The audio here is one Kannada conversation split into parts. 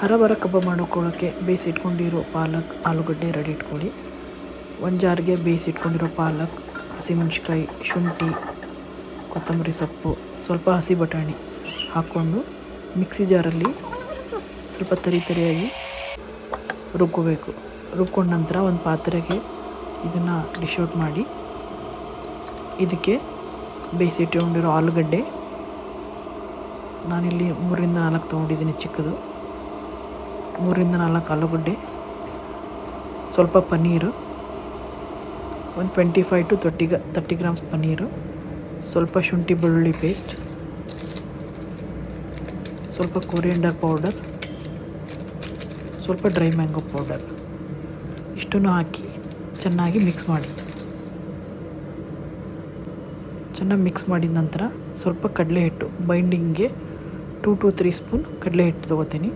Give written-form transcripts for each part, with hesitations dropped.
ಹರಬರ ಕಬಾಬ್ ಮಾಡ್ಕೊಳ್ಳೋಕ್ಕೆ ಬೇಯಿಸಿಟ್ಕೊಂಡಿರೋ ಪಾಲಕ್ ಆಲೂಗಡ್ಡೆ ರೆಡಿ ಇಟ್ಕೊಳ್ಳಿ. ಒಂದು ಜಾರ್ಗೆ ಬೇಯಿಸಿಟ್ಕೊಂಡಿರೋ ಪಾಲಕ್, ಹಸಿಮೆಣ್ಸಿಕಾಯಿ, ಶುಂಠಿ, ಕೊತ್ತಂಬರಿ ಸೊಪ್ಪು, ಸ್ವಲ್ಪ ಹಸಿ ಬಟಾಣಿ ಹಾಕ್ಕೊಂಡು ಮಿಕ್ಸಿ ಜಾರಲ್ಲಿ ಸ್ವಲ್ಪ ತರಿಯಾಗಿ ರುಬ್ಕೋಬೇಕು. ರುಬ್ಕೊಂಡ ನಂತರ ಒಂದು ಪಾತ್ರೆಗೆ ಇದನ್ನು ಡಿಶ್ ಔಟ್ ಮಾಡಿ ಇದಕ್ಕೆ ಬೇಯಿಸಿಟ್ಕೊಂಡಿರೋ ಆಲೂಗಡ್ಡೆ, ನಾನಿಲ್ಲಿ 3-4 ತೊಗೊಂಡಿದ್ದೀನಿ ಚಿಕ್ಕದು, 3-4 ಆಲೂಗಡ್ಡೆ, ಸ್ವಲ್ಪ ಪನ್ನೀರು, ಒಂದು 25 to 30 ಗ್ರಾಮ್ಸ್ ಪನ್ನೀರು, ಸ್ವಲ್ಪ ಶುಂಠಿ ಬೆಳ್ಳುಳ್ಳಿ ಪೇಸ್ಟ್, ಸ್ವಲ್ಪ ಕೊರಿಯಂಡರ್ ಪೌಡರ್, ಸ್ವಲ್ಪ ಡ್ರೈ ಮ್ಯಾಂಗೋ ಪೌಡರ್, ಇಷ್ಟನ್ನು ಹಾಕಿ ಚೆನ್ನಾಗಿ ಮಿಕ್ಸ್ ಮಾಡಿ. ಚೆನ್ನಾಗಿ ಮಿಕ್ಸ್ ಮಾಡಿದ ನಂತರ ಸ್ವಲ್ಪ ಕಡಲೆ ಹಿಟ್ಟು ಬೈಂಡಿಂಗ್ಗೆ 2 to 3 ಸ್ಪೂನ್ ಕಡಲೆ ಹಿಟ್ಟು ತೊಗೋತೀನಿ.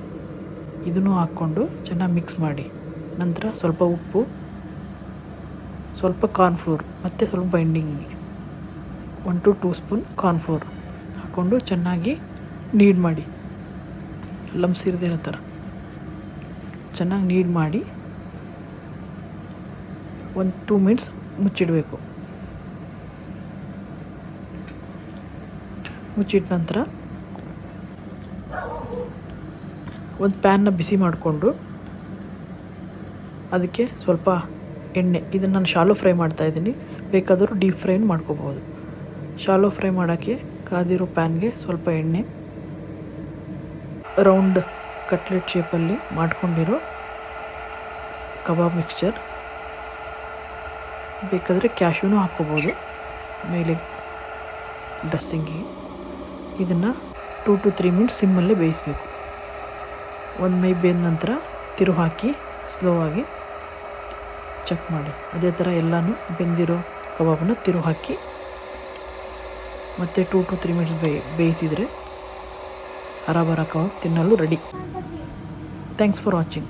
ಇದನ್ನು ಹಾಕ್ಕೊಂಡು ಚೆನ್ನಾಗಿ ಮಿಕ್ಸ್ ಮಾಡಿ. ನಂತರ ಸ್ವಲ್ಪ ಉಪ್ಪು, ಸ್ವಲ್ಪ ಕಾರ್ನ್ಫ್ಲೋರ್ ಮತ್ತು ಸ್ವಲ್ಪ ಬೈಂಡಿಂಗ್ಗೆ 1 to 2 ಸ್ಪೂನ್ ಕಾರ್ನ್ಫ್ಲೋರ್ ಹಾಕ್ಕೊಂಡು ಚೆನ್ನಾಗಿ ನೀಡ್ ಮಾಡಿ. ಲಮ್ಸ್ ಇರದಿರೋ ಥರ ಚೆನ್ನಾಗಿ ನೀಡ್ ಮಾಡಿ ಒಂದು 2 ಮಿನಿಟ್ಸ್ ಮುಚ್ಚಿಡಬೇಕು. ಮುಚ್ಚಿಟ್ಟ ನಂತರ ಒಂದು ಪ್ಯಾನ್ನ ಬಿಸಿ ಮಾಡಿಕೊಂಡು ಅದಕ್ಕೆ ಸ್ವಲ್ಪ ಎಣ್ಣೆ, ಇದನ್ನು ನಾನು ಶಾಲೋ ಫ್ರೈ ಮಾಡ್ತಾಯಿದ್ದೀನಿ, ಬೇಕಾದರೂ ಡೀಪ್ ಫ್ರೈನ ಮಾಡ್ಕೋಬೋದು. ಶಾಲೋ ಫ್ರೈ ಮಾಡೋಕ್ಕೆ ಕಾದಿರೋ ಪ್ಯಾನ್ಗೆ ಸ್ವಲ್ಪ ಎಣ್ಣೆ, ರೌಂಡ್ ಕಟ್ಲೆಟ್ ಶೇಪಲ್ಲಿ ಮಾಡ್ಕೊಂಡಿರೋ ಕಬಾಬ್ ಮಿಕ್ಸ್ಚರ್, ಬೇಕಾದರೆ ಕ್ಯಾಶ್ಯೂನೂ ಹಾಕ್ಕೋಬೋದು ಮೇಲೆ ಡ್ರೆಸ್ಸಿಂಗಿಗೆ. ಇದನ್ನು 2 to 3 ಮಿನಿಟ್ಸ್ ಸಿಮ್ಮಲ್ಲೇ ಬೇಯಿಸಬೇಕು. ಒಂದು ಮೈ ಬೇಯ್ದ ನಂತರ ತಿರು ಹಾಕಿ ಸ್ಲೋ ಆಗಿ ಚೆಕ್ ಮಾಡಿ. ಅದೇ ಥರ ಎಲ್ಲನೂ ಬೆಂದಿರೋ ಕಬಾಬನ್ನು ತಿರು ಹಾಕಿ ಮತ್ತು 2 to 3 ಮಿನಿಟ್ಸ್ ಬೇಯಿಸಿದರೆ ಹರಬರ ಕಬಾಬ್ ತಿನ್ನಲು ರೆಡಿ. Thanks for watching.